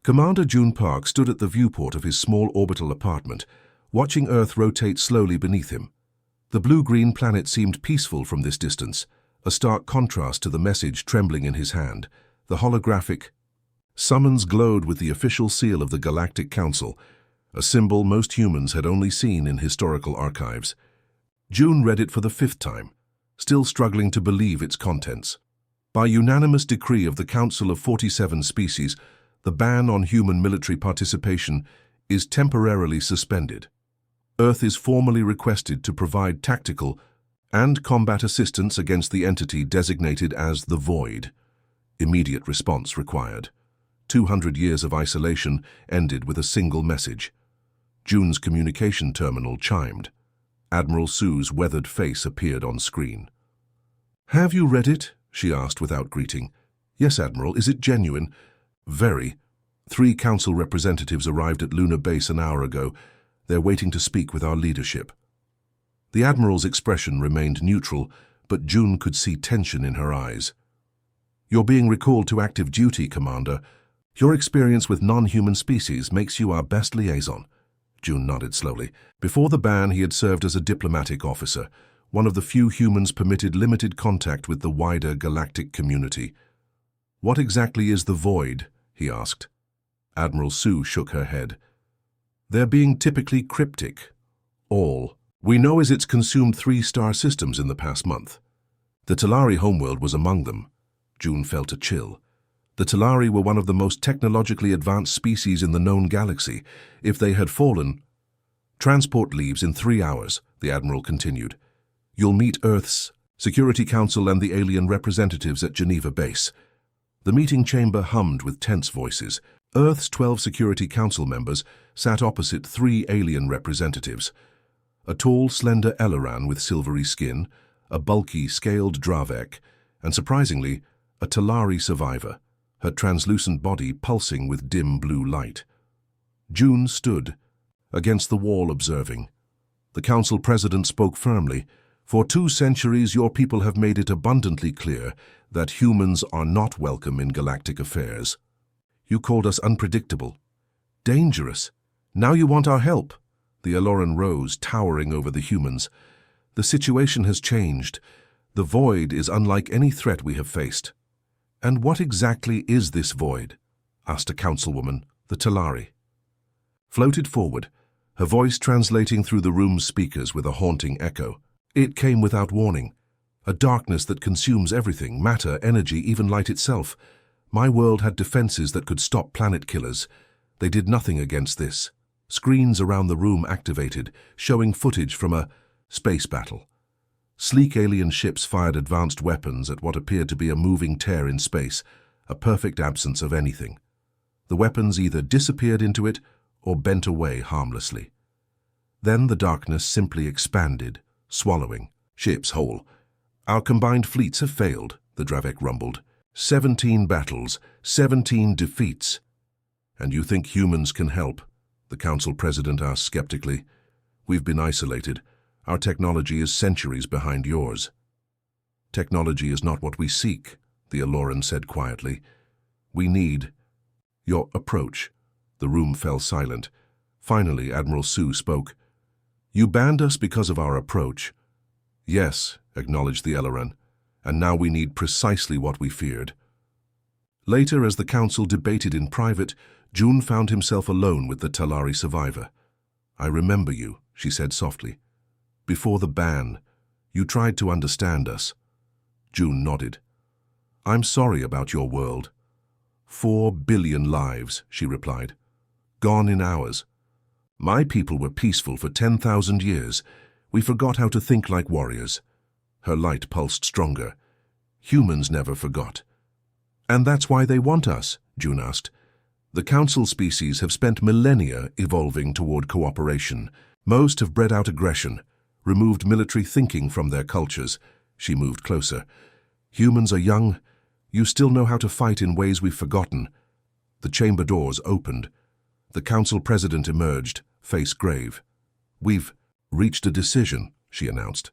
Commander June Park stood at the viewport of his small orbital apartment, watching Earth rotate slowly beneath him. The blue-green planet seemed peaceful from this distance, a stark contrast to the message trembling in his hand. The holographic summons glowed with the official seal of the Galactic Council, a symbol most humans had only seen in historical archives. June read it for the 5th time, still struggling to believe its contents. By unanimous decree of the Council of 47 Species, the ban on human military participation is temporarily suspended. Earth is formally requested to provide tactical and combat assistance against the entity designated as the Void. Immediate response required. 200 years of isolation ended with a single message. June's communication terminal chimed. Admiral Sue's weathered face appeared on screen. "Have you read it?" she asked without greeting. "Yes, Admiral. Is it genuine?" "Very. 3 council representatives arrived at Lunar Base an hour ago. They're waiting to speak with our leadership." The Admiral's expression remained neutral, but June could see tension in her eyes. "You're being recalled to active duty, Commander. Your experience with non-human species makes you our best liaison." June nodded slowly. Before the ban, he had served as a diplomatic officer, one of the few humans permitted limited contact with the wider galactic community. "What exactly is the Void?" he asked. Admiral Sue shook her head. "They're being typically cryptic. All we know is it's consumed 3 star systems in the past month. The Talari homeworld was among them." June felt a chill. The Talari were one of the most technologically advanced species in the known galaxy. If they had fallen... "Transport leaves in 3 hours," the Admiral continued. "You'll meet Earth's Security Council and the alien representatives at Geneva Base." The meeting chamber hummed with tense voices. Earth's 12 Security Council members sat opposite 3 alien representatives. A tall, slender Eleran with silvery skin, a bulky, scaled Dravek, and surprisingly, a Talari survivor, her translucent body pulsing with dim blue light. June stood against the wall observing. The council president spoke firmly. "For 2 centuries, your people have made it abundantly clear that humans are not welcome in galactic affairs. You called us unpredictable, dangerous. Now you want our help." The Aloran rose, towering over the humans. "The situation has changed. The Void is unlike any threat we have faced." "And what exactly is this Void?" asked a councilwoman, the Talari. Floated forward, her voice translating through the room's speakers with a haunting echo. "It came without warning. A darkness that consumes everything, matter, energy, even light itself. My world had defenses that could stop planet killers. They did nothing against this." Screens around the room activated, showing footage from a space battle. Sleek alien ships fired advanced weapons at what appeared to be a moving tear in space, a perfect absence of anything. The weapons either disappeared into it or bent away harmlessly. Then the darkness simply expanded, swallowing ships whole. "Our combined fleets have failed," the Dravek rumbled. 17 battles, 17 defeats. "And you think humans can help?" the council president asked skeptically. "We've been isolated. Our technology is centuries behind yours." "Technology is not what we seek," the Aloran said quietly. "We need your approach." The room fell silent. Finally, Admiral Sue spoke. "You banned us because of our approach." "Yes," acknowledged the Aloran, "and now we need precisely what we feared." Later, as the council debated in private, June found himself alone with the Talari survivor. "I remember you," she said softly. "Before the ban, you tried to understand us." June nodded. "I'm sorry about your world." 4 billion lives," she replied. "Gone in hours. My people were peaceful for 10,000 years. We forgot how to think like warriors." Her light pulsed stronger. "Humans never forgot." "And that's why they want us?" June asked. "The council species have spent millennia evolving toward cooperation. Most have bred out aggression, removed military thinking from their cultures." She moved closer. "Humans are young. You still know how to fight in ways we've forgotten." The chamber doors opened. The council president emerged, face grave. "We've reached a decision," she announced.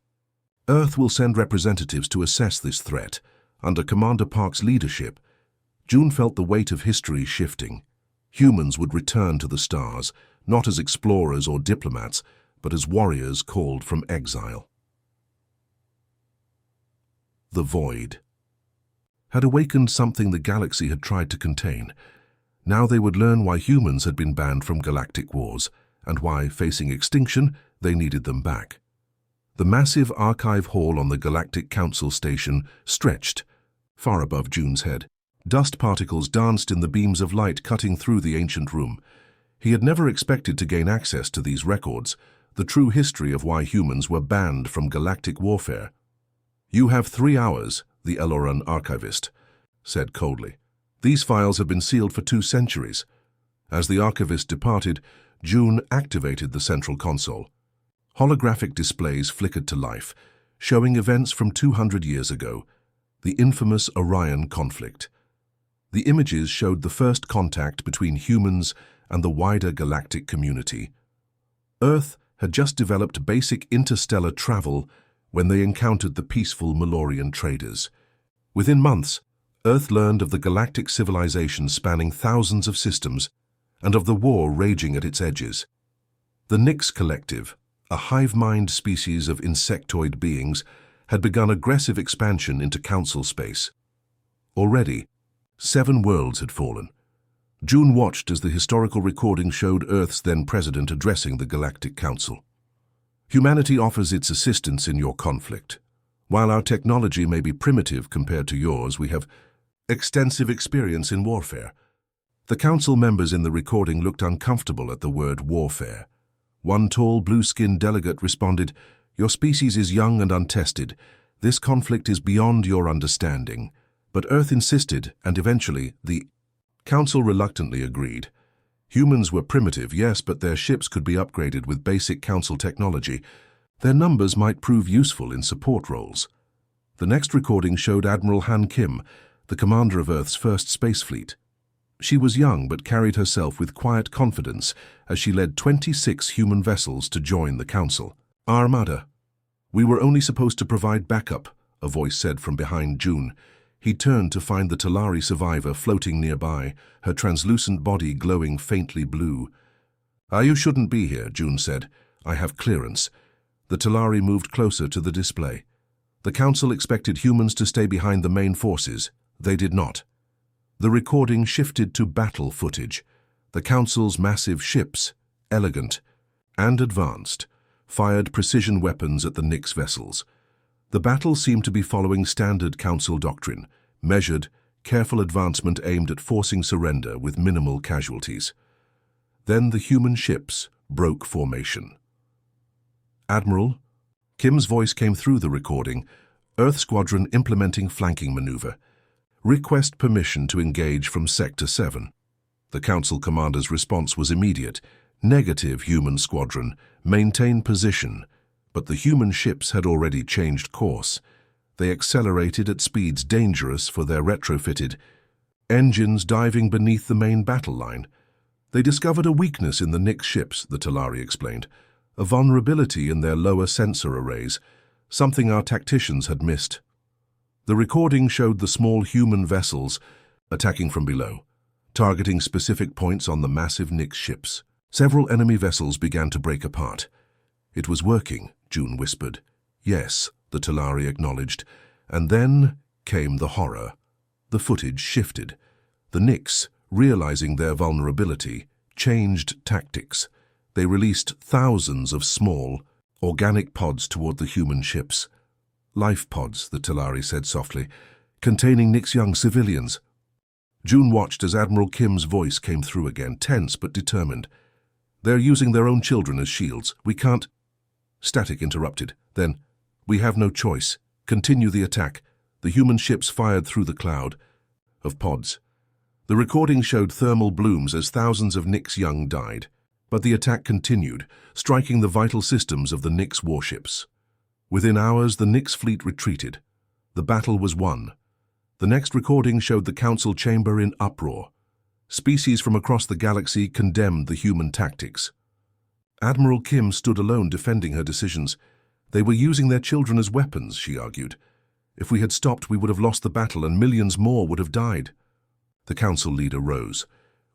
"Earth will send representatives to assess this threat. Under Commander Park's leadership." June felt the weight of history shifting. Humans would return to the stars, not as explorers or diplomats, but as warriors called from exile. The void had awakened something the galaxy had tried to contain. Now they would learn why humans had been banned from galactic wars, and why, facing extinction, they needed them back. The massive archive hall on the Galactic Council station stretched far above June's head. Dust particles danced in the beams of light cutting through the ancient room. He had never expected to gain access to these records, the true history of why humans were banned from galactic warfare. "You have 3 hours," the Eloran archivist said coldly. "These files have been sealed for 2 centuries. As the archivist departed, June activated the central console. Holographic displays flickered to life, showing events from 200 years ago, the infamous Orion conflict. The images showed the first contact between humans and the wider galactic community. Earth had just developed basic interstellar travel when they encountered the peaceful Malorian traders. Within months, Earth learned of the galactic civilization spanning thousands of systems and of the war raging at its edges. The Nyx Collective, a hive-mind species of insectoid beings, had begun aggressive expansion into Council space. Already, 7 worlds had fallen. June watched as the historical recording showed Earth's then-president addressing the Galactic Council. "Humanity offers its assistance in your conflict. While our technology may be primitive compared to yours, we have extensive experience in warfare." The council members in the recording looked uncomfortable at the word warfare. One tall, blue-skinned delegate responded, "Your species is young and untested. This conflict is beyond your understanding." But Earth insisted, and eventually the council reluctantly agreed. Humans were primitive, yes, but their ships could be upgraded with basic council technology. Their numbers might prove useful in support roles. The next recording showed Admiral Han Kim, the commander of Earth's first space fleet. She was young but carried herself with quiet confidence as she led 26 human vessels to join the council. "Armada. We were only supposed to provide backup," a voice said from behind June. He turned to find the Talari survivor floating nearby, her translucent body glowing faintly blue. "You shouldn't be here," June said. "I have clearance." The Talari moved closer to the display. The council expected humans to stay behind the main forces. They did not. The recording shifted to battle footage. The council's massive ships, elegant and advanced, fired precision weapons at the Nyx vessels. The battle seemed to be following standard council doctrine, measured, careful advancement aimed at forcing surrender with minimal casualties. Then the human ships broke formation. "Admiral," Kim's voice came through the recording, "Earth Squadron implementing flanking maneuver. Request permission to engage from Sector 7. The Council Commander's response was immediate. "Negative, Human Squadron. Maintain position." But the human ships had already changed course. They accelerated at speeds dangerous for their retrofitted engines diving beneath the main battle line. They discovered a weakness in the Nyx ships, the Talari explained, a vulnerability in their lower sensor arrays, something our tacticians had missed. The recording showed the small human vessels attacking from below, targeting specific points on the massive Nyx ships. Several enemy vessels began to break apart. "It was working," June whispered. "Yes," the Talari acknowledged. And then came the horror. The footage shifted. The Nyx, realizing their vulnerability, changed tactics. They released thousands of small, organic pods toward the human ships. "Life pods," the Talari said softly, "containing Nyx young civilians." June watched as Admiral Kim's voice came through again, tense but determined. "They're using their own children as shields. We can't—" Static interrupted. Then, "We have no choice. Continue the attack." The human ships fired through the cloud of pods. The recording showed thermal blooms as thousands of Nyx young died. But the attack continued, striking the vital systems of the Nyx warships. Within hours, the Nyx fleet retreated. The battle was won. The next recording showed the council chamber in uproar. Species from across the galaxy condemned the human tactics. Admiral Kim stood alone defending her decisions. "They were using their children as weapons," she argued. "If we had stopped, we would have lost the battle and millions more would have died." The council leader rose.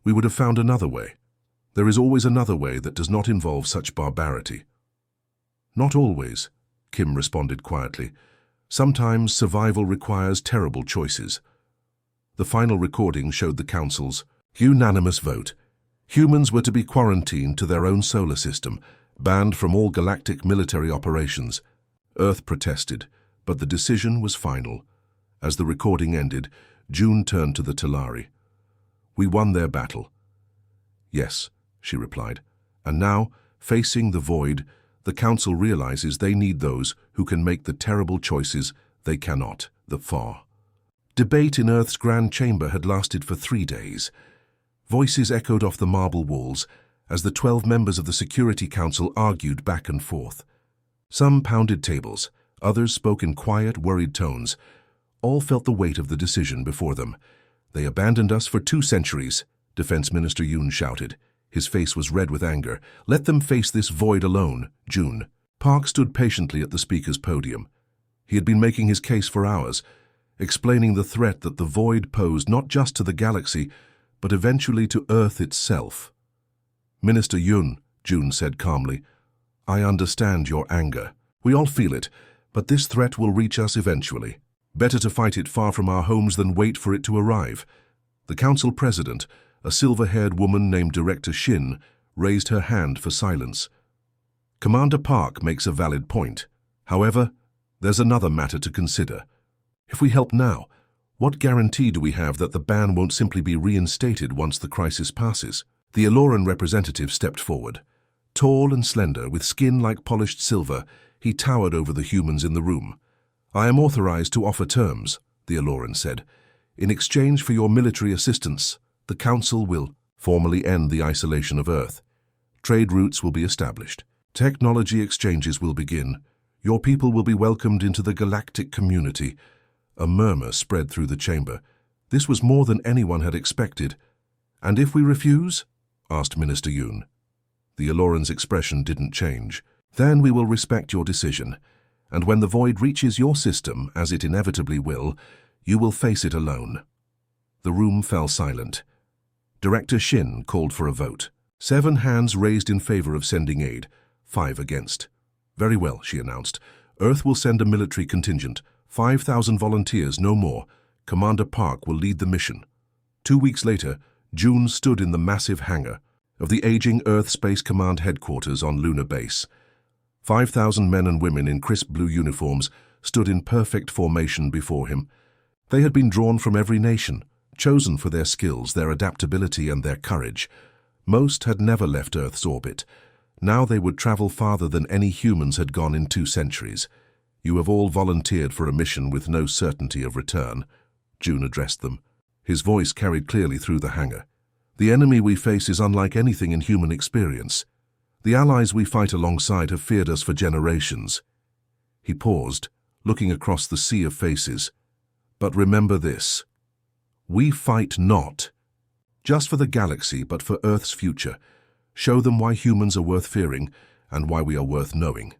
we would have found another way. There is always another way that does not involve such barbarity. Not always, Kim responded quietly. Sometimes survival requires terrible choices. The final recording showed the Council's unanimous vote. Humans were to be quarantined to their own solar system, banned from all galactic military operations. Earth protested, but the decision was final. As the recording ended, June turned to the Talari. "We won their battle." "Yes," she replied. "And now, facing the void, the Council realizes they need those who can make the terrible choices they cannot, the far." Debate in Earth's Grand Chamber had lasted for 3 days. Voices echoed off the marble walls as the 12 members of the Security Council argued back and forth. Some pounded tables, others spoke in quiet, worried tones. All felt the weight of the decision before them. "They abandoned us for 2 centuries, Defense Minister Yoon shouted. His face was red with anger. "Let them face this void alone, June." Park stood patiently at the speaker's podium. He had been making his case for hours, explaining the threat that the void posed not just to the galaxy, but eventually to Earth itself. "Minister Yoon," June said calmly, "I understand your anger. We all feel it, but this threat will reach us eventually. Better to fight it far from our homes than wait for it to arrive." The Council President, a silver-haired woman named Director Shin, raised her hand for silence. "Commander Park makes a valid point. However, there's another matter to consider. If we help now, what guarantee do we have that the ban won't simply be reinstated once the crisis passes?" The Aloran representative stepped forward. Tall and slender, with skin like polished silver, he towered over the humans in the room. "I am authorized to offer terms," the Aloran said. "In exchange for your military assistance, the Council will formally end the isolation of Earth. Trade routes will be established. Technology exchanges will begin. Your people will be welcomed into the galactic community." A murmur spread through the chamber. This was more than anyone had expected. "And if we refuse?" asked Minister Yoon. The Aloran's expression didn't change. "Then we will respect your decision. And when the void reaches your system, as it inevitably will, you will face it alone." The room fell silent. Director Shin called for a vote. 7 hands raised in favor of sending aid, 5 against. "Very well," she announced. "Earth will send a military contingent. 5,000 volunteers, no more. Commander Park will lead the mission." 2 weeks later, June stood in the massive hangar of the aging Earth Space Command headquarters on Lunar Base. 5,000 men and women in crisp blue uniforms stood in perfect formation before him. They had been drawn from every nation, chosen for their skills, their adaptability, and their courage. Most had never left Earth's orbit. Now they would travel farther than any humans had gone in 2 centuries. "You have all volunteered for a mission with no certainty of return," June addressed them. His voice carried clearly through the hangar. "The enemy we face is unlike anything in human experience. The allies we fight alongside have feared us for generations." He paused, looking across the sea of faces. "But remember this. We fight not just for the galaxy, but for Earth's future. Show them why humans are worth fearing and why we are worth knowing."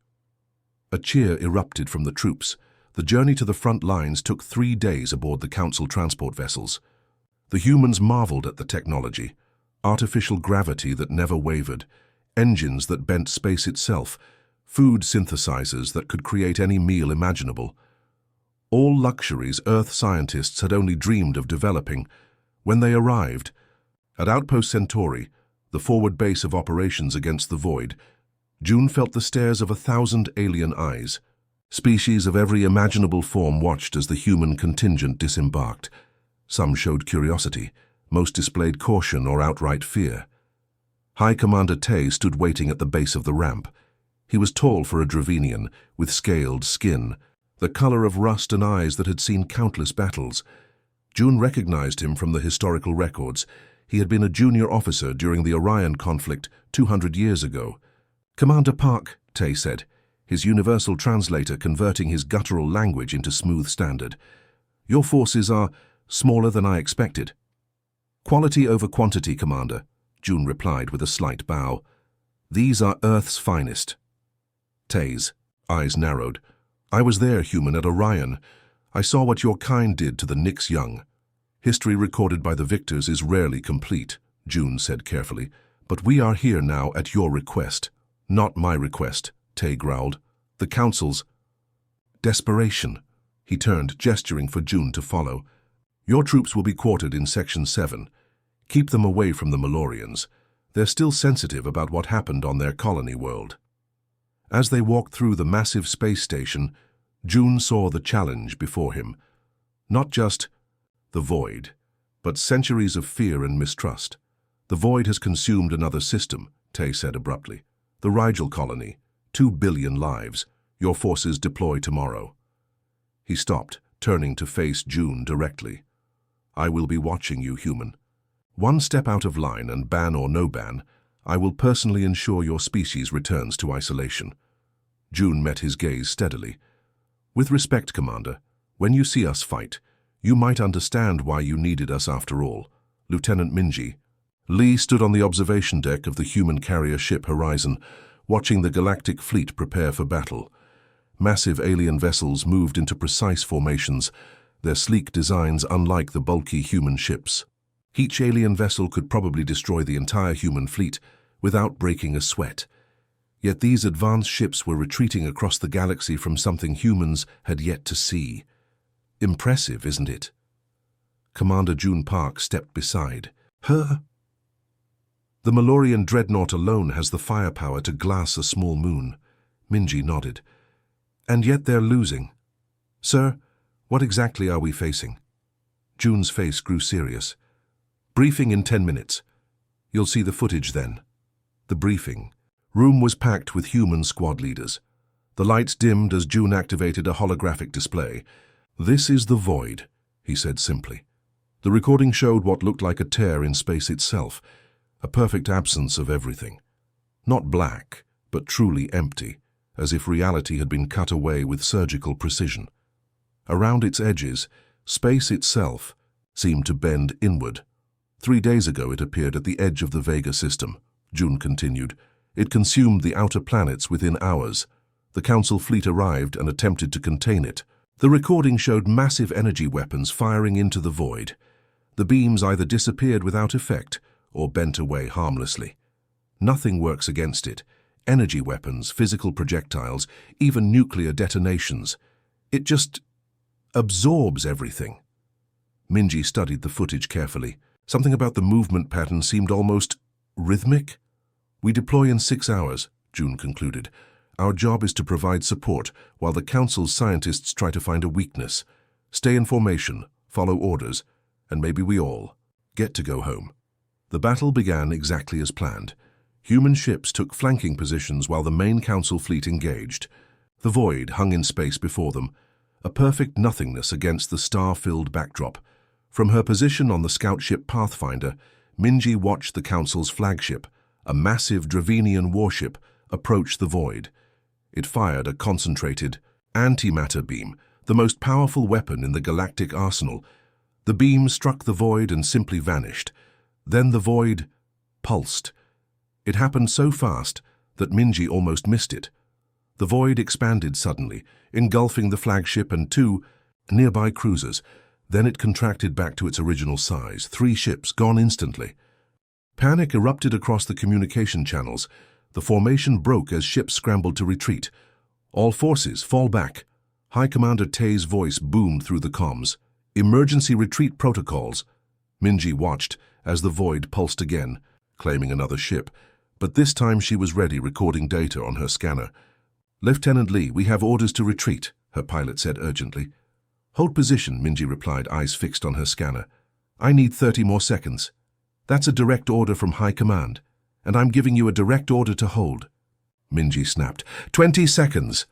A cheer erupted from the troops. The journey to the front lines took 3 days aboard the Council transport vessels. The humans marveled at the technology, artificial gravity that never wavered, engines that bent space itself, food synthesizers that could create any meal imaginable. All luxuries Earth scientists had only dreamed of developing. When they arrived, at Outpost Centauri, the forward base of operations against the void, June felt the stares of 1,000 alien eyes. Species of every imaginable form watched as the human contingent disembarked. Some showed curiosity, most displayed caution or outright fear. High Commander Tay stood waiting at the base of the ramp. He was tall for a Dravenian, with scaled skin, the color of rust and eyes that had seen countless battles. June recognized him from the historical records. He had been a junior officer during the Orion conflict 200 years ago. "Commander Park," Tay said, his universal translator converting his guttural language into smooth standard. "Your forces are smaller than I expected." "Quality over quantity, Commander," June replied with a slight bow. "These are Earth's finest." Tay's eyes narrowed. "I was there, human, at Orion. I saw what your kind did to the Nyx young. History recorded by the victors is rarely complete," June said carefully, "but we are here now at your request." "Not my request," Tay growled. "The Council's." Desperation. He turned, gesturing for June to follow. "Your troops will be quartered in Section 7. Keep them away from the Malorians. They're still sensitive about what happened on their colony world." As they walked through the massive space station, June saw the challenge before him. Not just the void, but centuries of fear and mistrust. "The void has consumed another system," Tay said abruptly. "The Rigel colony. 2 billion lives. Your forces deploy tomorrow." He stopped, turning to face June directly. "I will be watching you, human. One step out of line, and ban or no ban, I will personally ensure your species returns to isolation." June met his gaze steadily. "With respect, Commander, when you see us fight, you might understand why you needed us after all. Lieutenant Minji." Lee stood on the observation deck of the human carrier ship Horizon, watching the galactic fleet prepare for battle. Massive alien vessels moved into precise formations, their sleek designs unlike the bulky human ships. Each alien vessel could probably destroy the entire human fleet without breaking a sweat. Yet these advanced ships were retreating across the galaxy from something humans had yet to see. Impressive, isn't it? Commander June Park stepped beside her. "The Malorian dreadnought alone has the firepower to glass a small moon." Minji nodded. "And yet they're losing. Sir, what exactly are we facing?" June's face grew serious. "Briefing in 10 minutes. You'll see the footage then." The briefing room was packed with human squad leaders. The lights dimmed as June activated a holographic display. "This is the void," he said simply. The recording showed what looked like a tear in space itself, a perfect absence of everything. Not black, but truly empty, as if reality had been cut away with surgical precision. Around its edges, space itself seemed to bend inward. 3 days ago it appeared at the edge of the Vega system, June continued. It consumed the outer planets within hours. The Council fleet arrived and attempted to contain it. The recording showed massive energy weapons firing into the void. The beams either disappeared without effect or bent away harmlessly. Nothing works against it. Energy weapons, physical projectiles, even nuclear detonations. It just absorbs everything. Minji studied the footage carefully. Something about the movement pattern seemed almost rhythmic. "We deploy in 6 hours, June concluded. "Our job is to provide support while the Council's scientists try to find a weakness. Stay in formation, follow orders, and maybe we all get to go home." The battle began exactly as planned. Human ships took flanking positions while the main Council fleet engaged. The void hung in space before them, a perfect nothingness against the star-filled backdrop. From her position on the scout ship Pathfinder, Minji watched the Council's flagship, a massive Dravenian warship, approach the void. It fired a concentrated antimatter beam, the most powerful weapon in the galactic arsenal. The beam struck the void and simply vanished. Then the void pulsed. It happened so fast that Minji almost missed it. The void expanded suddenly, engulfing the flagship and 2 nearby cruisers. Then it contracted back to its original size, 3 ships gone instantly. Panic erupted across the communication channels. The formation broke as ships scrambled to retreat. "All forces, fall back." High Commander Tay's voice boomed through the comms. "Emergency retreat protocols." Minji watched as the void pulsed again, claiming another ship. But this time she was ready, recording data on her scanner. "Lieutenant Lee, we have orders to retreat," her pilot said urgently. "Hold position," Minji replied, eyes fixed on her scanner. "I need 30 more seconds." "That's a direct order from High Command, and I'm giving you a direct order to hold." Minji snapped. 20 seconds!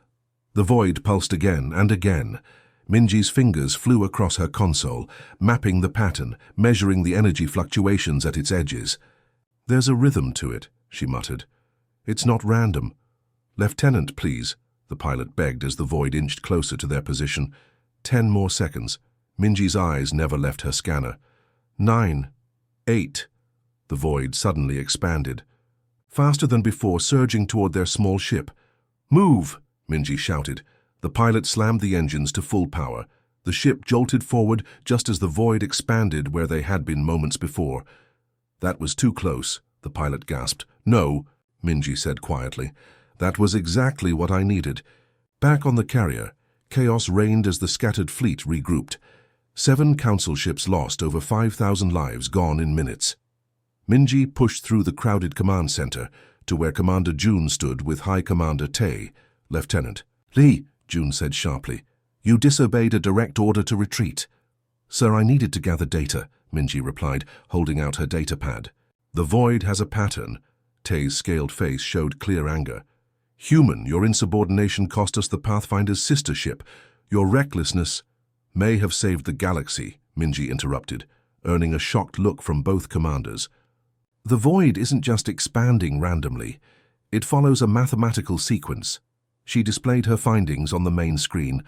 The void pulsed again and again. Minji's fingers flew across her console, mapping the pattern, measuring the energy fluctuations at its edges. "There's a rhythm to it," she muttered. "It's not random." "Lieutenant, please," the pilot begged as the void inched closer to their position. 10 more seconds. Minji's eyes never left her scanner. 9, 8. The void suddenly expanded. Faster than before, surging toward their small ship. "Move!" Minji shouted. The pilot slammed the engines to full power. The ship jolted forward just as the void expanded where they had been moments before. That was too close, the pilot gasped. No, Minji said quietly. That was exactly what I needed. Back on the carrier, chaos reigned as the scattered fleet regrouped. 7 council ships lost, over 5,000 lives gone in minutes. Minji pushed through the crowded command center to where Commander June stood with High Commander Tae. Lieutenant Lee, June said sharply, you disobeyed a direct order to retreat. Sir, I needed to gather data, Minji replied, holding out her data pad. The void has a pattern. Tae's scaled face showed clear anger. Human, your insubordination cost us the Pathfinder's sister ship. Your recklessness may have saved the galaxy, Minji interrupted, earning a shocked look from both commanders. The void isn't just expanding randomly. It follows a mathematical sequence. She displayed her findings on the main screen,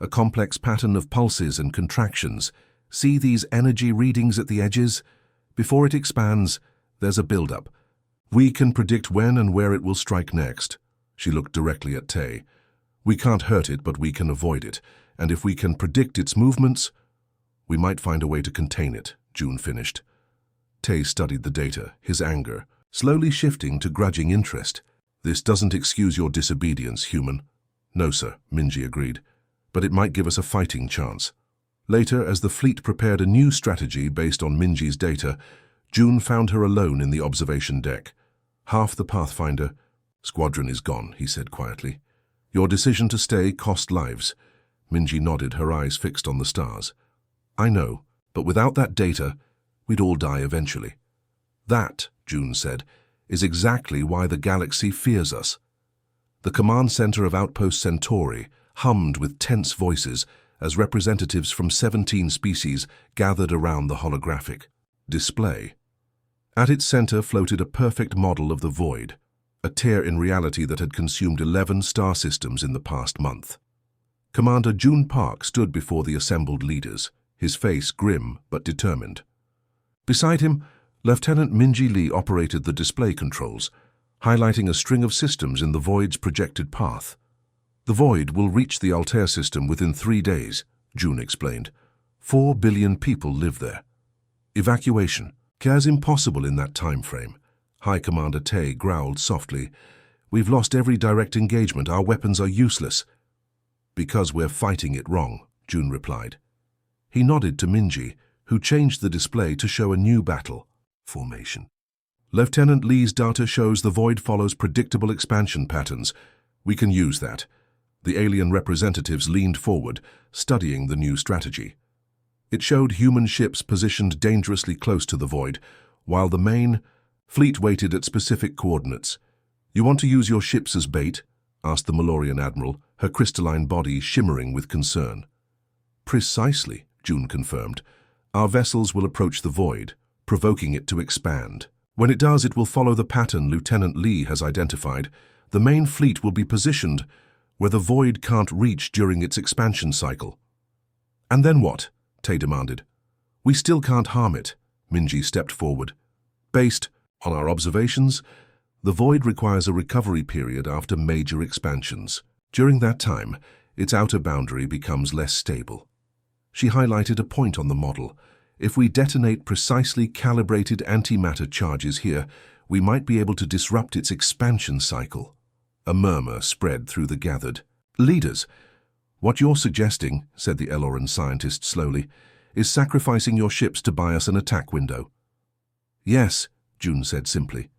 a complex pattern of pulses and contractions. See these energy readings at the edges? Before it expands, there's a build-up. We can predict when and where it will strike next. She looked directly at Tae. We can't hurt it, but we can avoid it. And if we can predict its movements, we might find a way to contain it, June finished. Tae studied the data, his anger slowly shifting to grudging interest. This doesn't excuse your disobedience, human. No, sir, Minji agreed. But it might give us a fighting chance. Later, as the fleet prepared a new strategy based on Minji's data, June found her alone in the observation deck. Half the Pathfinder squadron is gone, he said quietly. Your decision to stay cost lives. Minji nodded, her eyes fixed on the stars. I know, but without that data, we'd all die eventually. That, June said, is exactly why the galaxy fears us. The command center of Outpost Centauri hummed with tense voices as representatives from 17 species gathered around the holographic display. At its center floated a perfect model of the void, a tear in reality that had consumed 11 star systems in the past month. Commander June Park stood before the assembled leaders, his face grim but determined. Beside him, Lieutenant Minji Lee operated the display controls, highlighting a string of systems in the void's projected path. The void will reach the Altair system within 3 days, June explained. 4 billion people live there. Evacuation is impossible in that time frame. High Commander Tae growled softly. We've lost every direct engagement. Our weapons are useless. Because we're fighting it wrong, June replied. He nodded to Minji, who changed the display to show a new battle formation. Lieutenant Lee's data shows the void follows predictable expansion patterns. We can use that. The alien representatives leaned forward, studying the new strategy. It showed human ships positioned dangerously close to the void, while the main fleet waited at specific coordinates. You want to use your ships as bait? Asked the Malorian admiral, her crystalline body shimmering with concern. Precisely, June confirmed. Our vessels will approach the void, provoking it to expand. When it does, it will follow the pattern Lieutenant Lee has identified. The main fleet will be positioned where the void can't reach during its expansion cycle. And then what? Tae demanded. We still can't harm it, Minji stepped forward. Based on our observations, the void requires a recovery period after major expansions. During that time, its outer boundary becomes less stable. She highlighted a point on the model. If we detonate precisely calibrated antimatter charges here, we might be able to disrupt its expansion cycle. A murmur spread through the gathered leaders. What you're suggesting, said the Eloran scientist slowly, is sacrificing your ships to buy us an attack window. Yes, June said simply.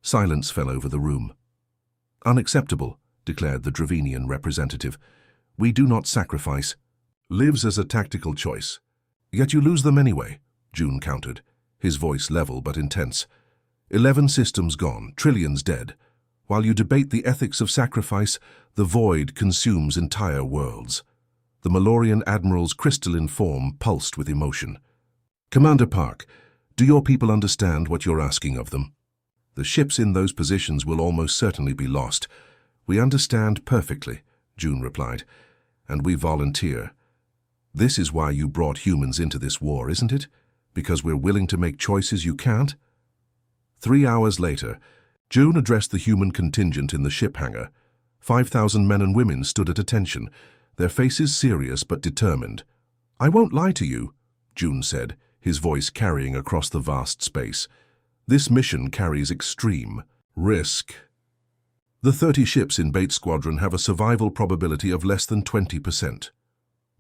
Silence fell over the room. Unacceptable, declared the Dravenian representative. We do not sacrifice. Lives as a tactical choice. Yet you lose them anyway, June countered, his voice level but intense. 11 systems gone, trillions dead. While you debate the ethics of sacrifice, the void consumes entire worlds. The Malorian admiral's crystalline form pulsed with emotion. Commander Park, do your people understand what you're asking of them? The ships in those positions will almost certainly be lost. We understand perfectly, June replied, and we volunteer. This is why you brought humans into this war, isn't it? Because we're willing to make choices you can't? 3 hours later, June addressed the human contingent in the ship hangar. 5,000 men and women stood at attention, their faces serious but determined. I won't lie to you, June said, his voice carrying across the vast space. This mission carries extreme risk. The 30 ships in Bait Squadron have a survival probability of less than 20%.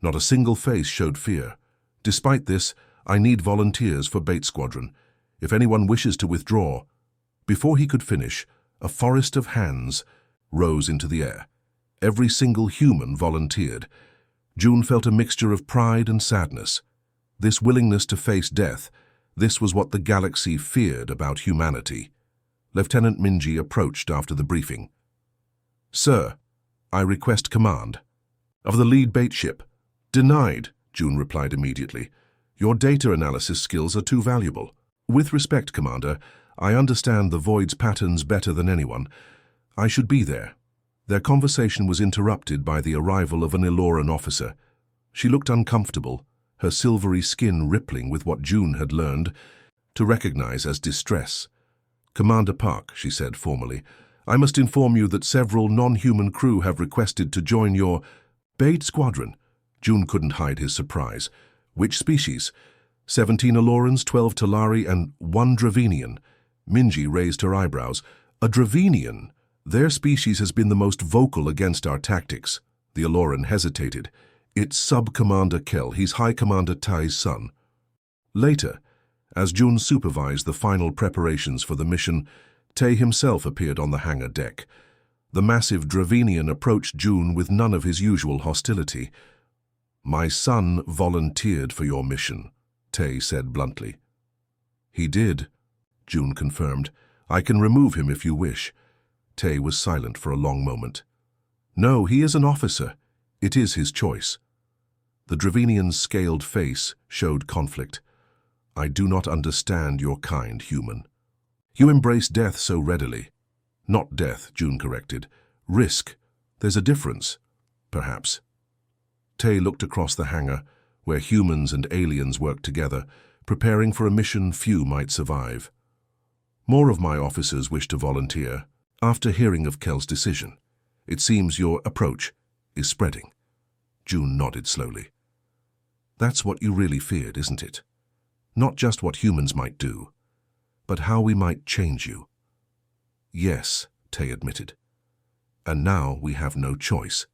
Not a single face showed fear. Despite this, I need volunteers for Bait Squadron. If anyone wishes to withdraw. Before he could finish, a forest of hands rose into the air. Every single human volunteered. June felt a mixture of pride and sadness. This willingness to face death, this was what the galaxy feared about humanity. Lieutenant Minji approached after the briefing. "Sir, I request command." "Of the lead bait ship." "Denied," June replied immediately. "Your data analysis skills are too valuable." "With respect, Commander, I understand the Void's patterns better than anyone. I should be there." Their conversation was interrupted by the arrival of an Eloran officer. She looked uncomfortable, her silvery skin rippling with what June had learned to recognize as distress. "Commander Park," she said formally, "I must inform you that several non-human crew have requested to join your Bait Squadron." June couldn't hide his surprise. "Which species?" 17 Elorans, 12 Talari, and 1 Dravenian. Minji raised her eyebrows. "A Dravenian? Their species has been the most vocal against our tactics." The Eloran hesitated. "It's Sub-Commander Kell. He's High Commander Tai's son." Later, as June supervised the final preparations for the mission, Tai himself appeared on the hangar deck. The massive Dravenian approached June with none of his usual hostility. "My son volunteered for your mission," Tai said bluntly. "He did," June confirmed. "I can remove him if you wish." Tai was silent for a long moment. "No, he is an officer. It is his choice." The Dravenian's scaled face showed conflict. "I do not understand your kind, human. You embrace death so readily." "Not death," June corrected. "Risk. There's a difference, perhaps." Tai looked across the hangar, where humans and aliens worked together, preparing for a mission few might survive. "More of my officers wish to volunteer, after hearing of Kell's decision. It seems your approach is spreading." June nodded slowly. "That's what you really feared, isn't it? Not just what humans might do, but how we might change you." "Yes," Tai admitted. "And now we have no choice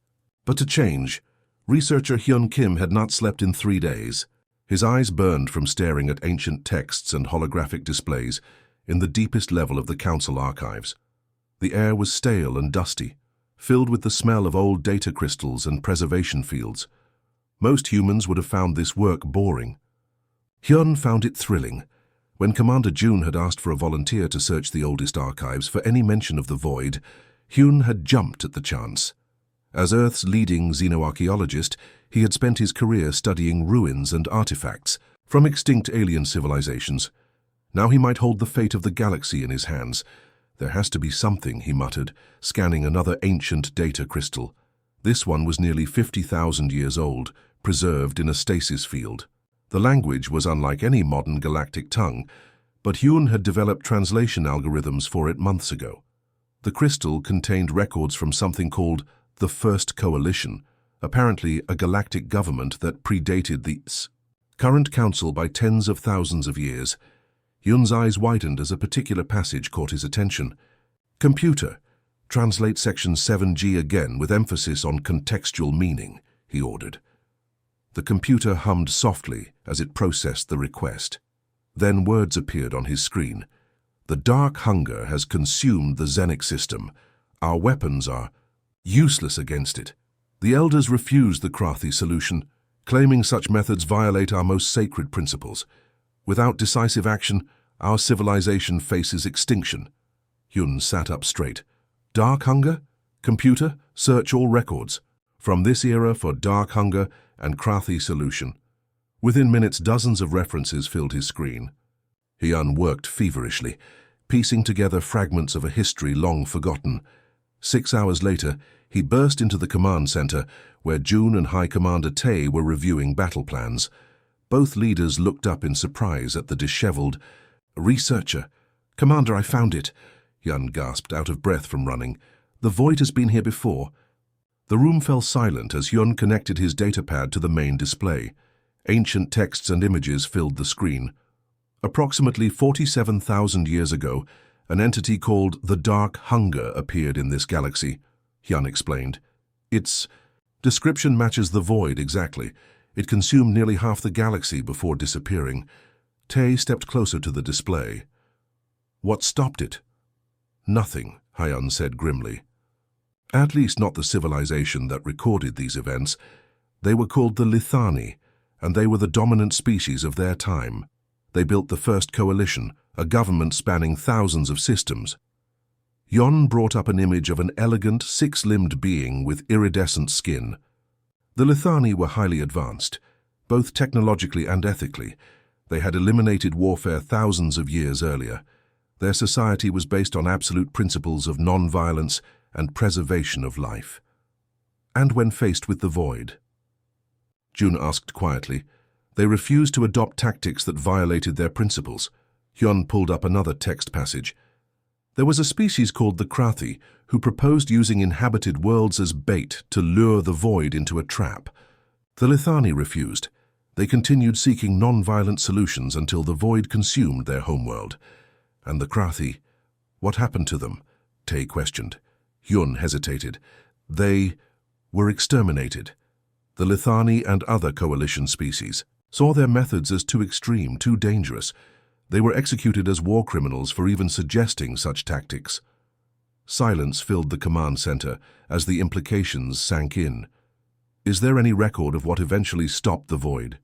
but to change." Researcher Hyun Kim had not slept in 3 days. His eyes burned from staring at ancient texts and holographic displays in the deepest level of the Council archives. The air was stale and dusty, filled with the smell of old data crystals and preservation fields. Most humans would have found this work boring. Hyun found it thrilling. When Commander June had asked for a volunteer to search the oldest archives for any mention of the Void, Hyun had jumped at the chance. As Earth's leading xenoarchaeologist, he had spent his career studying ruins and artifacts from extinct alien civilizations. Now he might hold the fate of the galaxy in his hands. "There has to be something," he muttered, scanning another ancient data crystal. This one was nearly 50,000 years old, preserved in a stasis field. The language was unlike any modern galactic tongue, but Hyun had developed translation algorithms for it months ago. The crystal contained records from something called the First Coalition, apparently a galactic government that predated the current council by tens of thousands of years. Hyun's eyes widened as a particular passage caught his attention. "Computer, translate section 7G again with emphasis on contextual meaning," he ordered. The computer hummed softly as it processed the request. Then words appeared on his screen. "The dark hunger has consumed the Xenic system. Our weapons are useless against it. The elders refused the Krathi solution, claiming such methods violate our most sacred principles. Without decisive action, our civilization faces extinction." Hyun sat up straight. "Dark hunger? Computer, search all records. From this era for dark hunger and Krathi solution." Within minutes, dozens of references filled his screen. Hyun worked feverishly, piecing together fragments of a history long forgotten. 6 hours later, he burst into the command center, where June and High Commander Tai were reviewing battle plans. Both leaders looked up in surprise at the disheveled researcher. "Commander, I found it," Hyun gasped, out of breath from running. "The Void has been here before." The room fell silent as Hyun connected his datapad to the main display. Ancient texts and images filled the screen. Approximately 47,000 years ago, an entity called the Dark Hunger appeared in this galaxy, Hyun explained. Its description matches the void exactly. It consumed nearly half the galaxy before disappearing. Tae stepped closer to the display. What stopped it? Nothing, Hyun said grimly. At least not the civilization that recorded these events. They were called the Lithani, and they were the dominant species of their time. They built the first coalition, a government spanning thousands of systems. Yon brought up an image of an elegant, six-limbed being with iridescent skin. The Lithani were highly advanced, both technologically and ethically. They had eliminated warfare thousands of years earlier. Their society was based on absolute principles of non-violence and preservation of life. And when faced with the void? June asked quietly. They refused to adopt tactics that violated their principles. Hyun pulled up another text passage. There was a species called the Krathi who proposed using inhabited worlds as bait to lure the void into a trap. The Lithani refused. They continued seeking non-violent solutions until the void consumed their homeworld. And the Krathi, what happened to them? Tae questioned. Hyun hesitated. They were exterminated. The Lithani and other coalition species saw their methods as too extreme, too dangerous. They were executed as war criminals for even suggesting such tactics. Silence filled the command center as the implications sank in. Is there any record of what eventually stopped the void?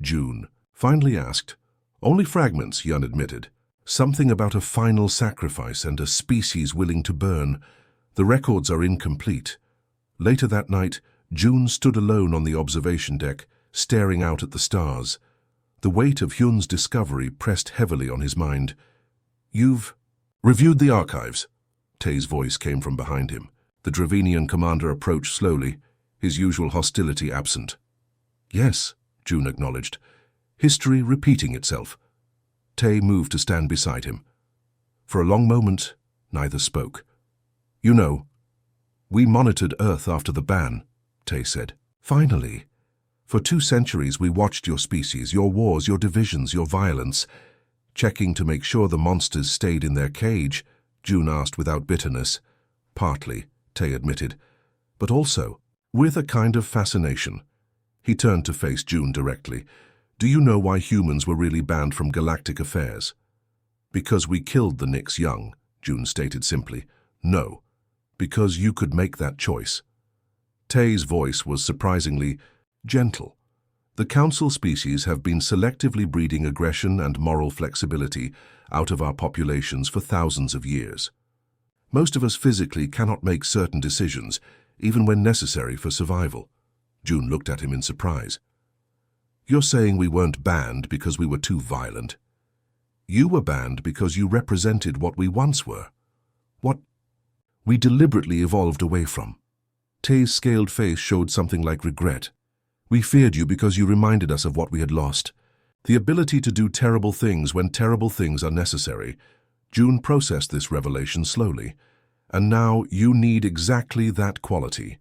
June finally asked. Only fragments, Hyun admitted. Something about a final sacrifice and a species willing to burn. The records are incomplete. Later that night, June stood alone on the observation deck, staring out at the stars. The weight of Hyun's discovery pressed heavily on his mind. You've reviewed the archives? Tae's voice came from behind him. The Dravenian commander approached slowly, his usual hostility absent. Yes, June acknowledged. History repeating itself. Tae moved to stand beside him. For a long moment, neither spoke. You know, we monitored Earth after the ban, Tae said. Finally. For 2 centuries we watched your species, your wars, your divisions, your violence. Checking to make sure the monsters stayed in their cage, June asked without bitterness. Partly, Tae admitted, but also with a kind of fascination. He turned to face June directly. Do you know why humans were really banned from galactic affairs? Because we killed the Nyx young, June stated simply. No, because you could make that choice. Tae's voice was surprisingly gentle. The council species have been selectively breeding aggression and moral flexibility out of our populations for thousands of years. Most of us physically cannot make certain decisions, even when necessary for survival. June looked at him in surprise. You're saying we weren't banned because we were too violent. You were banned because you represented what we once were. What we deliberately evolved away from. Tae's scaled face showed something like regret. We feared you because you reminded us of what we had lost. The ability to do terrible things when terrible things are necessary. June processed this revelation slowly. And now you need exactly that quality.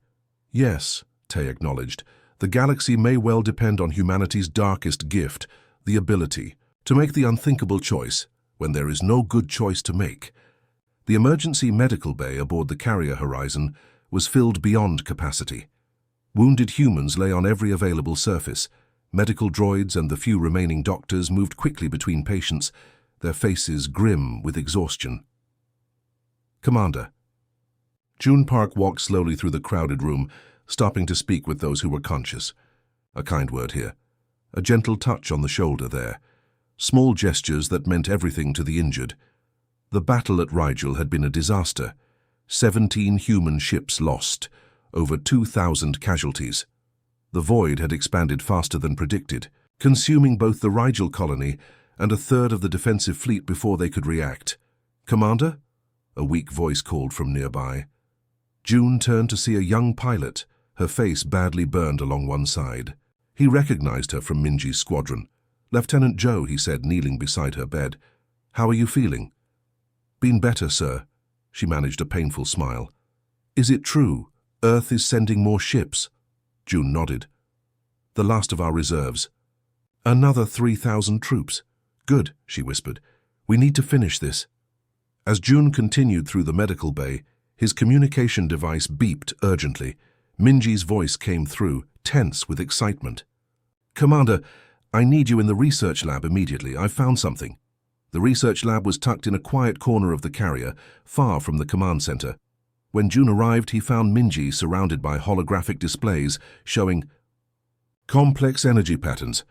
Yes, Tae acknowledged. The galaxy may well depend on humanity's darkest gift, the ability to make the unthinkable choice when there is no good choice to make. The emergency medical bay aboard the carrier Horizon was filled beyond capacity. Wounded humans lay on every available surface. Medical droids and the few remaining doctors moved quickly between patients, their faces grim with exhaustion. Commander. June Park walked slowly through the crowded room, stopping to speak with those who were conscious. A kind word here, a gentle touch on the shoulder there, small gestures that meant everything to the injured. The battle at Rigel had been a disaster. 17 human ships lost, over 2,000 casualties. The void had expanded faster than predicted, consuming both the Rigel colony and a third of the defensive fleet before they could react. Commander? A weak voice called from nearby. June turned to see a young pilot, her face badly burned along one side. He recognized her from Minji's squadron. Lieutenant Joe, he said, kneeling beside her bed. How are you feeling? Been better, sir. She managed a painful smile. Is it true? Earth is sending more ships? June nodded. The last of our reserves. Another 3,000 troops. Good, she whispered. We need to finish this. As June continued through the medical bay, his communication device beeped urgently. Minji's voice came through, tense with excitement. Commander, I need you in the research lab immediately. I've found something. The research lab was tucked in a quiet corner of the carrier, far from the command center. When June arrived, he found Minji surrounded by holographic displays showing complex energy patterns.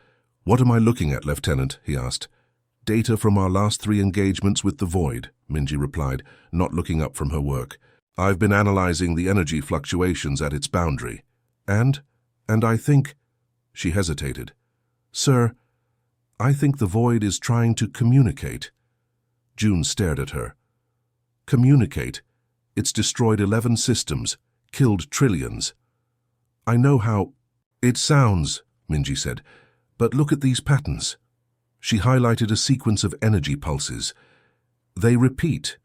What am I looking at, Lieutenant? He asked. Data from our last 3 engagements with the Void, Minji replied, not looking up from her work. I've been analyzing the energy fluctuations at its boundary. And I think... She hesitated. Sir, I think the Void is trying to communicate. June stared at her. Communicate? It's destroyed 11 systems, killed trillions. I know how... It sounds, Minji said, but look at these patterns. She highlighted a sequence of energy pulses. They repeat,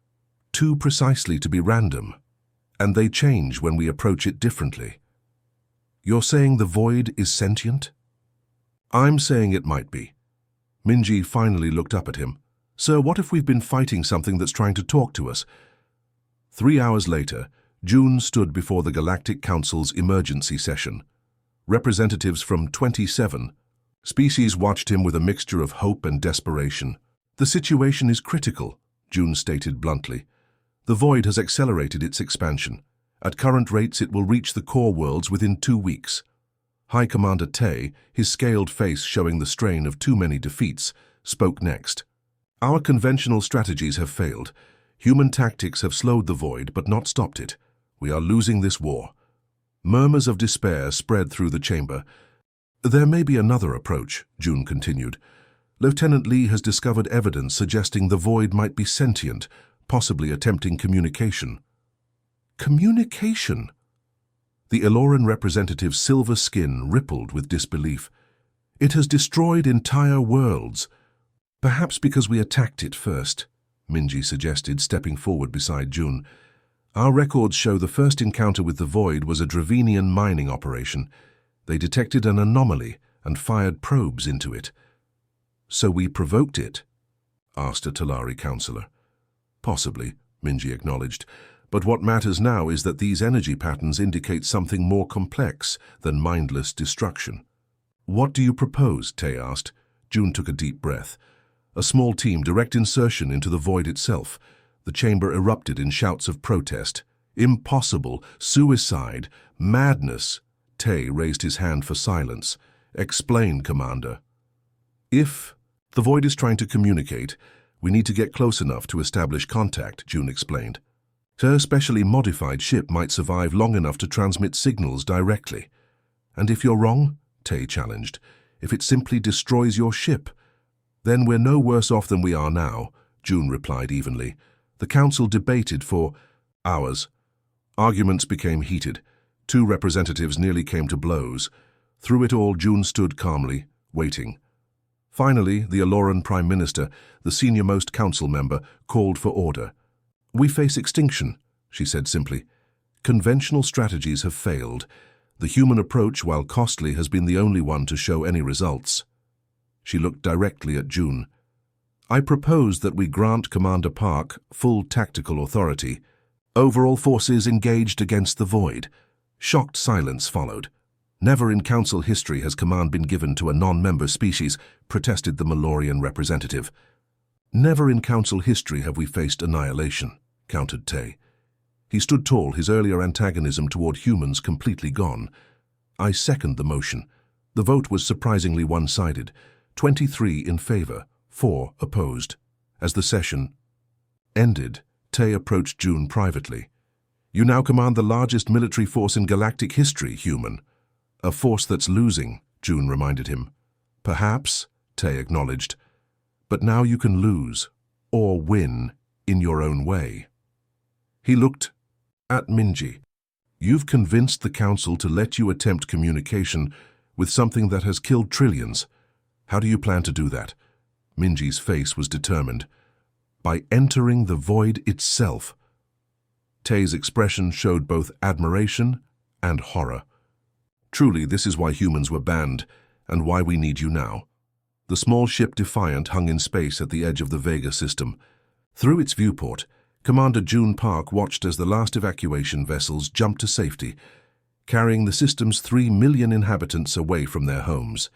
too precisely to be random, and they change when we approach it differently. You're saying the Void is sentient? I'm saying it might be. Minji finally looked up at him. Sir, what if we've been fighting something that's trying to talk to us? 3 hours later, June stood before the Galactic Council's emergency session. Representatives from 27 species watched him with a mixture of hope and desperation. The situation is critical, June stated bluntly. The Void has accelerated its expansion. At current rates, it will reach the core worlds within 2 weeks. High Commander Tay, his scaled face showing the strain of too many defeats, spoke next. Our conventional strategies have failed. Human tactics have slowed the Void, but not stopped it. We are losing this war. Murmurs of despair spread through the chamber. There may be another approach, June continued. Lieutenant Lee has discovered evidence suggesting the Void might be sentient, possibly attempting communication. Communication? The Eloran representative's silver skin rippled with disbelief. It has destroyed entire worlds. Perhaps because we attacked it first, Minji suggested, stepping forward beside June. Our records show the first encounter with the Void was a Dravenian mining operation. They detected an anomaly and fired probes into it. So we provoked it? Asked a Talari counselor. Possibly, Minji acknowledged. But what matters now is that these energy patterns indicate something more complex than mindless destruction. What do you propose? Tay asked. June took a deep breath. A small team, direct insertion into the Void itself. The chamber erupted in shouts of protest. Impossible! Suicide! Madness! Tay raised his hand for silence. Explain, Commander. If the Void is trying to communicate, we need to get close enough to establish contact, June explained. Her specially modified ship might survive long enough to transmit signals directly. And if you're wrong, Tay challenged, if it simply destroys your ship, then we're no worse off than we are now, June replied evenly. The council debated for hours. Arguments became heated. 2 representatives nearly came to blows. Through it all, June stood calmly, waiting. Finally, the Eloran Prime Minister, the senior-most council member, called for order. We face extinction, she said simply. Conventional strategies have failed. The human approach, while costly, has been the only one to show any results. She looked directly at June. I propose that we grant Commander Park full tactical authority. Overall forces engaged against the Void. Shocked silence followed. Never in council history has command been given to a non-member species, protested the Malorian representative. Never in council history have we faced annihilation, countered Tay. He stood tall, his earlier antagonism toward humans completely gone. I second the motion. The vote was surprisingly one-sided. 23 in favor, 4 opposed. As the session ended, Tay approached June privately. You now command the largest military force in galactic history, human. A force that's losing, June reminded him. Perhaps, Tay acknowledged. But now you can lose, or win, in your own way. He looked at Minji. You've convinced the council to let you attempt communication with something that has killed trillions. How do you plan to do that? Minji's face was determined. By entering the Void itself. Tay's expression showed both admiration and horror. Truly, this is why humans were banned, and why we need you now. The small ship Defiant hung in space at the edge of the Vega system. Through its viewport, Commander June Park watched as the last evacuation vessels jumped to safety, carrying the system's 3 million inhabitants away from their homes.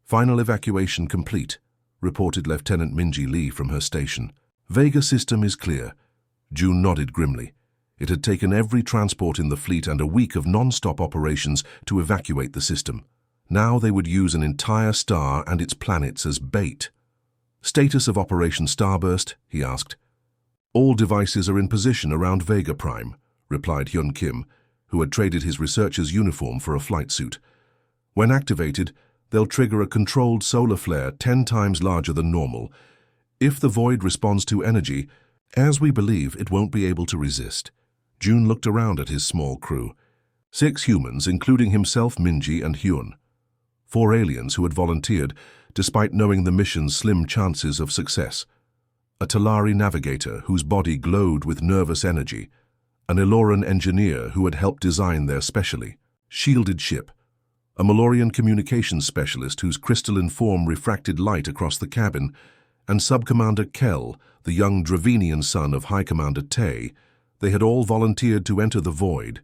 "Final evacuation complete," reported Lieutenant Minji Lee from her station. "Vega system is clear." June nodded grimly. It had taken every transport in the fleet and a week of non-stop operations to evacuate the system. Now they would use an entire star and its planets as bait. "Status of Operation Starburst?" he asked. "All devices are in position around Vega Prime," replied Hyun Kim, who had traded his researcher's uniform for a flight suit. "When activated, they'll trigger a controlled solar flare 10 times larger than normal. If the void responds to energy, as we believe, it won't be able to resist." June looked around at his small crew. 6 humans, including himself, Minji, and Hyun. 4 aliens who had volunteered, despite knowing the mission's slim chances of success. A Talari navigator whose body glowed with nervous energy. An Eloran engineer who had helped design their specially shielded ship. A Malorian communications specialist whose crystalline form refracted light across the cabin. And Sub-Commander Kell, the young Dravenian son of High Commander Tay. They had all volunteered to enter the void,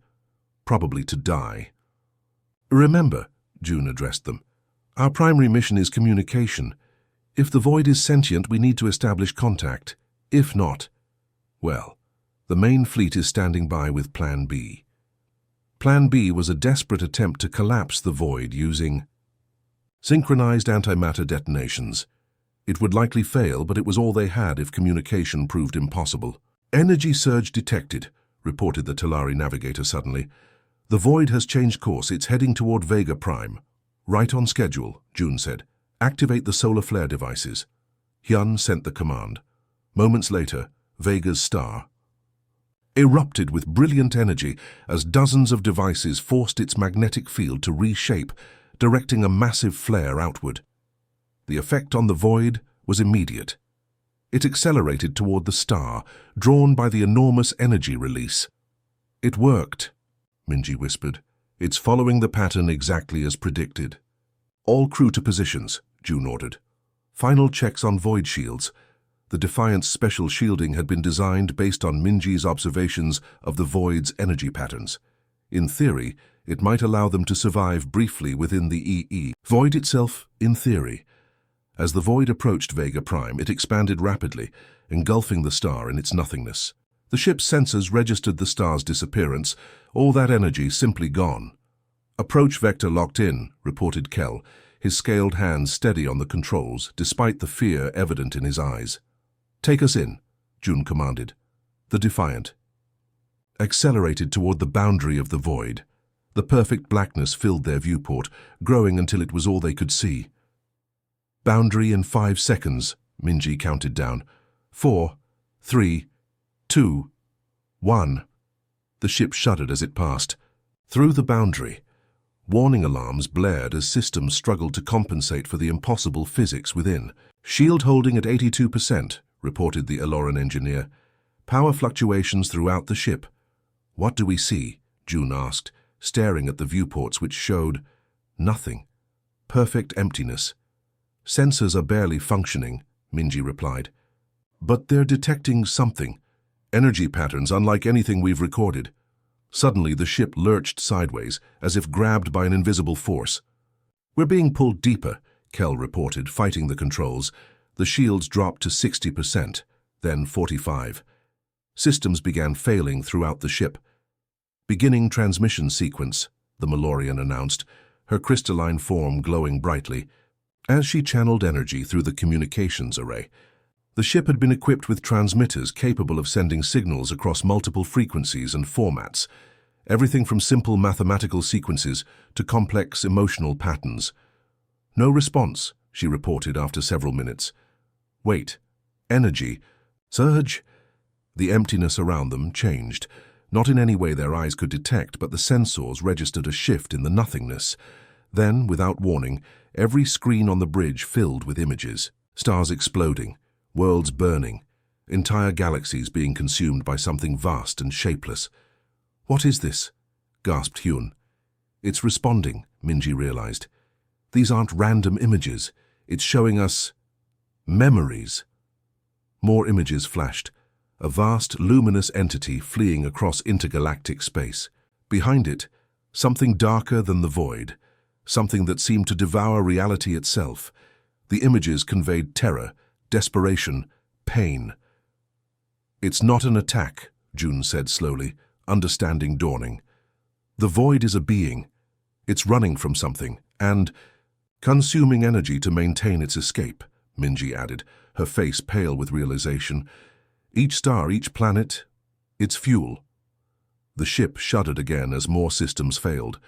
probably to die. "Remember," June addressed them, "our primary mission is communication. If the void is sentient, we need to establish contact. If not, well, the main fleet is standing by with Plan B." Plan B was a desperate attempt to collapse the void using synchronized antimatter detonations. It would likely fail, but it was all they had if communication proved impossible. "Energy surge detected," reported the Talari navigator suddenly. "The void has changed course. It's heading toward Vega Prime." "Right on schedule," June said. "Activate the solar flare devices." Hyun sent the command. Moments later, Vega's star erupted with brilliant energy as dozens of devices forced its magnetic field to reshape, directing a massive flare outward. The effect on the void was immediate. It accelerated toward the star, drawn by the enormous energy release. "It worked," Minji whispered. "It's following the pattern exactly as predicted." "All crew to positions," June ordered. "Final checks on void shields." The Defiant's special shielding had been designed based on Minji's observations of the void's energy patterns. In theory, it might allow them to survive briefly within the void itself, in theory. As the void approached Vega Prime, it expanded rapidly, engulfing the star in its nothingness. The ship's sensors registered the star's disappearance, all that energy simply gone. "Approach vector locked in," reported Kell, his scaled hands steady on the controls, despite the fear evident in his eyes. "Take us in," June commanded. The Defiant accelerated toward the boundary of the void. The perfect blackness filled their viewport, growing until it was all they could see. "Boundary in 5 seconds," Minji counted down. 4, 3, 2, 1. The ship shuddered as it passed. Through the boundary, warning alarms blared as systems struggled to compensate for the impossible physics within. "Shield holding at 82%, reported the Eloran engineer. "Power fluctuations throughout the ship." "What do we see?" June asked, staring at the viewports which showed nothing. Perfect emptiness. "Sensors are barely functioning," Minji replied. "But they're detecting something. Energy patterns unlike anything we've recorded." Suddenly, the ship lurched sideways, as if grabbed by an invisible force. "We're being pulled deeper," Kell reported, fighting the controls. The shields dropped to 60%, then 45%. Systems began failing throughout the ship. "Beginning transmission sequence," the Malorian announced, her crystalline form glowing brightly. As she channeled energy through the communications array, the ship had been equipped with transmitters capable of sending signals across multiple frequencies and formats, everything from simple mathematical sequences to complex emotional patterns. "No response," she reported after several minutes. "Wait. Energy. Surge." The emptiness around them changed, not in any way their eyes could detect, but the sensors registered a shift in the nothingness. Then, without warning, every screen on the bridge filled with images. Stars exploding, worlds burning, entire galaxies being consumed by something vast and shapeless. "What is this?" gasped Hyun. "It's responding," Minji realized. "These aren't random images. It's showing us memories. More images flashed, a vast, luminous entity fleeing across intergalactic space. Behind it, something darker than the void, something that seemed to devour reality itself. The images conveyed terror, desperation, pain. "It's not an attack," June said slowly, understanding dawning. "The void is a being. It's running from something, and consuming energy to maintain its escape," Minji added, her face pale with realization. "Each star, each planet, its fuel." The ship shuddered again as more systems failed.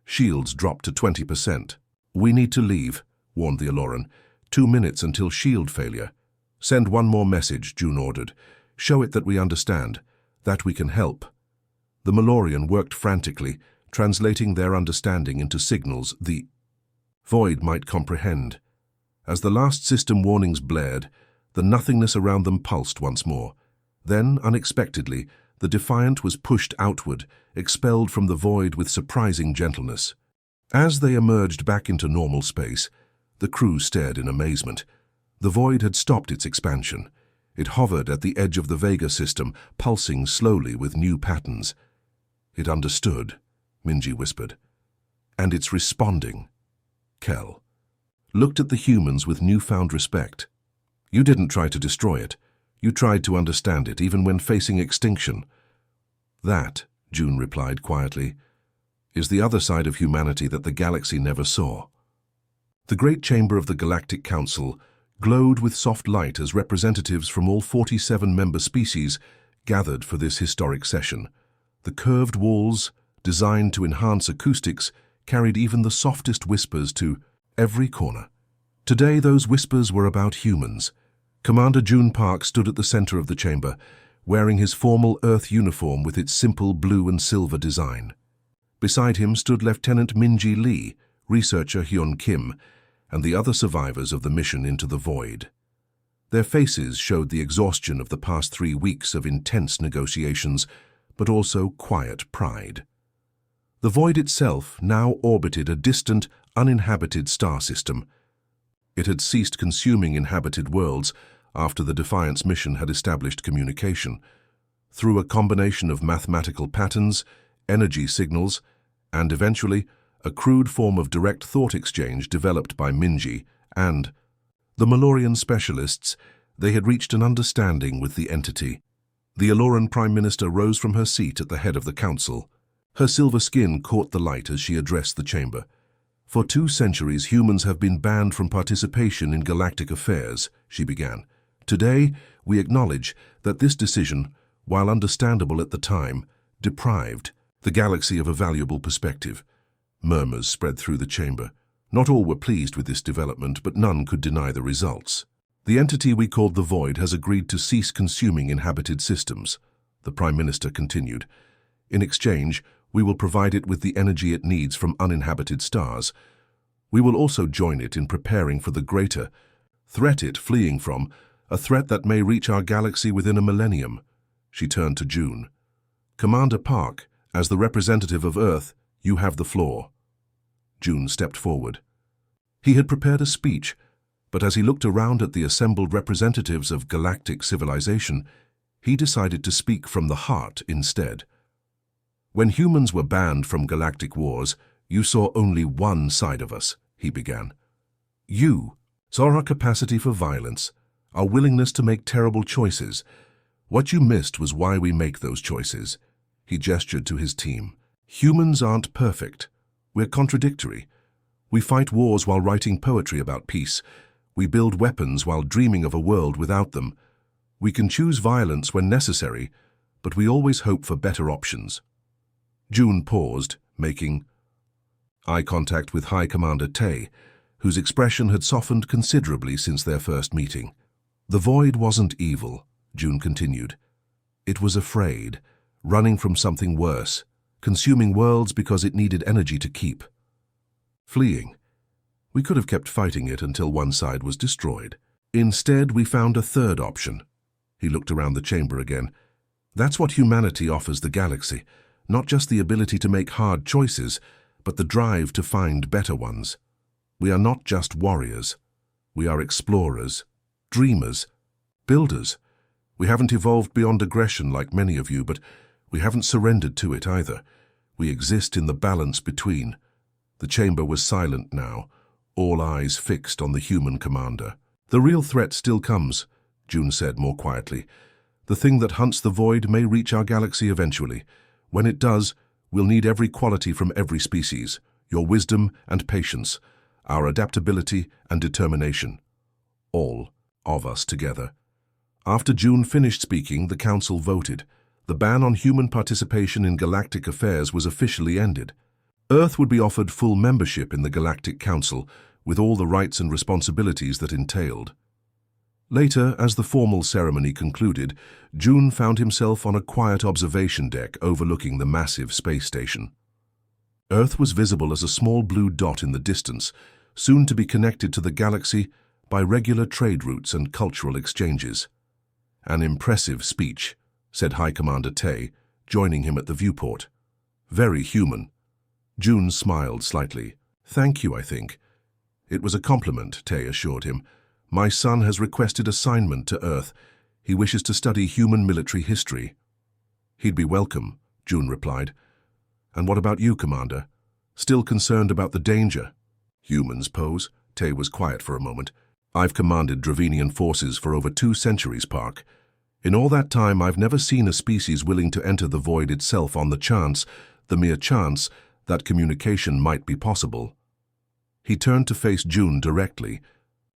Shields dropped to 20%. "We need to leave," warned the Aloran. 2 minutes until shield failure. "Send one more message," June ordered. "Show it that we understand, that we can help." The Malorian worked frantically, translating their understanding into signals the void might comprehend. As the last system warnings blared, the nothingness around them pulsed once more. Then, unexpectedly, the Defiant was pushed outward, expelled from the void with surprising gentleness. As they emerged back into normal space, the crew stared in amazement. The void had stopped its expansion. It hovered at the edge of the Vega system, pulsing slowly with new patterns. "It understood," Minji whispered. "And it's responding." Kel looked at the humans with newfound respect. "You didn't try to destroy it. You tried to understand it, even when facing extinction." "That," June replied quietly, "is the other side of humanity that the galaxy never saw." The great chamber of the Galactic Council glowed with soft light as representatives from all 47 member species gathered for this historic session. The curved walls, designed to enhance acoustics, carried even the softest whispers to every corner. Today, those whispers were about humans. Commander June Park stood at the center of the chamber, wearing his formal Earth uniform with its simple blue and silver design. Beside him stood Lieutenant Minji Lee, researcher Hyun Kim, and the other survivors of the mission into the void. Their faces showed the exhaustion of the past 3 weeks of intense negotiations, but also quiet pride. The void itself now orbited a distant, uninhabited star system. It had ceased consuming inhabited worlds after the Defiance mission had established communication. Through a combination of mathematical patterns, energy signals, and eventually a crude form of direct thought exchange developed by Minji and the Malorian specialists, they had reached an understanding with the entity. The Aloran Prime Minister rose from her seat at the head of the council. Her silver skin caught the light as she addressed the chamber. "For 2 centuries, humans have been banned from participation in galactic affairs," she began. "Today, we acknowledge that this decision, while understandable at the time, deprived the galaxy of a valuable perspective." Murmurs spread through the chamber. Not all were pleased with this development, but none could deny the results. "The entity we called the Void has agreed to cease consuming inhabited systems," the Prime Minister continued. "In exchange, we will provide it with the energy it needs from uninhabited stars. We will also join it in preparing for the greater threat it fleeing from, a threat that may reach our galaxy within a millennium." She turned to June. "Commander Park, as the representative of Earth, you have the floor." June stepped forward. He had prepared a speech, but as he looked around at the assembled representatives of galactic civilization, he decided to speak from the heart instead. "When humans were banned from galactic wars, you saw only one side of us," he began. "You saw our capacity for violence, our willingness to make terrible choices. What you missed was why we make those choices." He gestured to his team. "Humans aren't perfect. We're contradictory. We fight wars while writing poetry about peace. We build weapons while dreaming of a world without them. We can choose violence when necessary, but we always hope for better options." June paused, making eye contact with High Commander Tay, whose expression had softened considerably since their first meeting. "The Void wasn't evil," June continued. "It was afraid, running from something worse, consuming worlds because it needed energy to keep. Fleeing. We could have kept fighting it until one side was destroyed. Instead, we found a third option." He looked around the chamber again. "That's what humanity offers the galaxy, not just the ability to make hard choices, but the drive to find better ones. We are not just warriors. We are explorers, dreamers, builders. We haven't evolved beyond aggression like many of you, but we haven't surrendered to it either. We exist in the balance between. The chamber was silent now, all eyes fixed on the human commander. The real threat still comes, June said more quietly. The thing that hunts the void may reach our galaxy eventually. When it does, we'll need every quality from every species, your wisdom and patience, our adaptability and determination. All of us together. After June finished speaking, the Council voted. The ban on human participation in galactic affairs was officially ended. Earth would be offered full membership in the Galactic Council, with all the rights and responsibilities that entailed. Later, as the formal ceremony concluded, June found himself on a quiet observation deck overlooking the massive space station. Earth was visible as a small blue dot in the distance, soon to be connected to the galaxy by regular trade routes and cultural exchanges. An impressive speech, said High Commander Tay, joining him at the viewport. Very human. June smiled slightly. Thank you, I think. It was a compliment, Tay assured him. My son has requested assignment to Earth. He wishes to study human military history. He'd be welcome, June replied. And what about you, Commander? Still concerned about the danger? Humans pose. Tay was quiet for a moment. I've commanded Dravenian forces for over 2 centuries, Park. In all that time, I've never seen a species willing to enter the void itself on the mere chance, that communication might be possible. He turned to face June directly.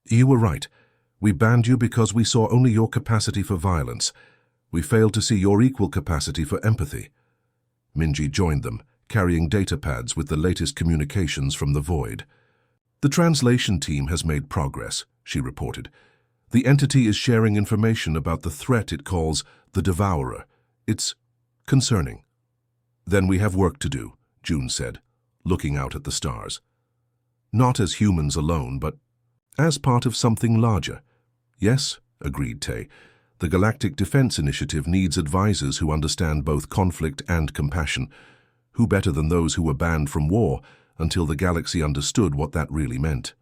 You were right. We banned you because we saw only your capacity for violence. We failed to see your equal capacity for empathy. Minji joined them, carrying datapads with the latest communications from the void. The translation team has made progress, she reported. The entity is sharing information about the threat it calls the Devourer. It's concerning. Then we have work to do, June said, looking out at the stars. Not as humans alone, but as part of something larger. Yes, agreed Tay. The Galactic Defense Initiative needs advisors who understand both conflict and compassion. Who better than those who were banned from war until the galaxy understood what that really meant?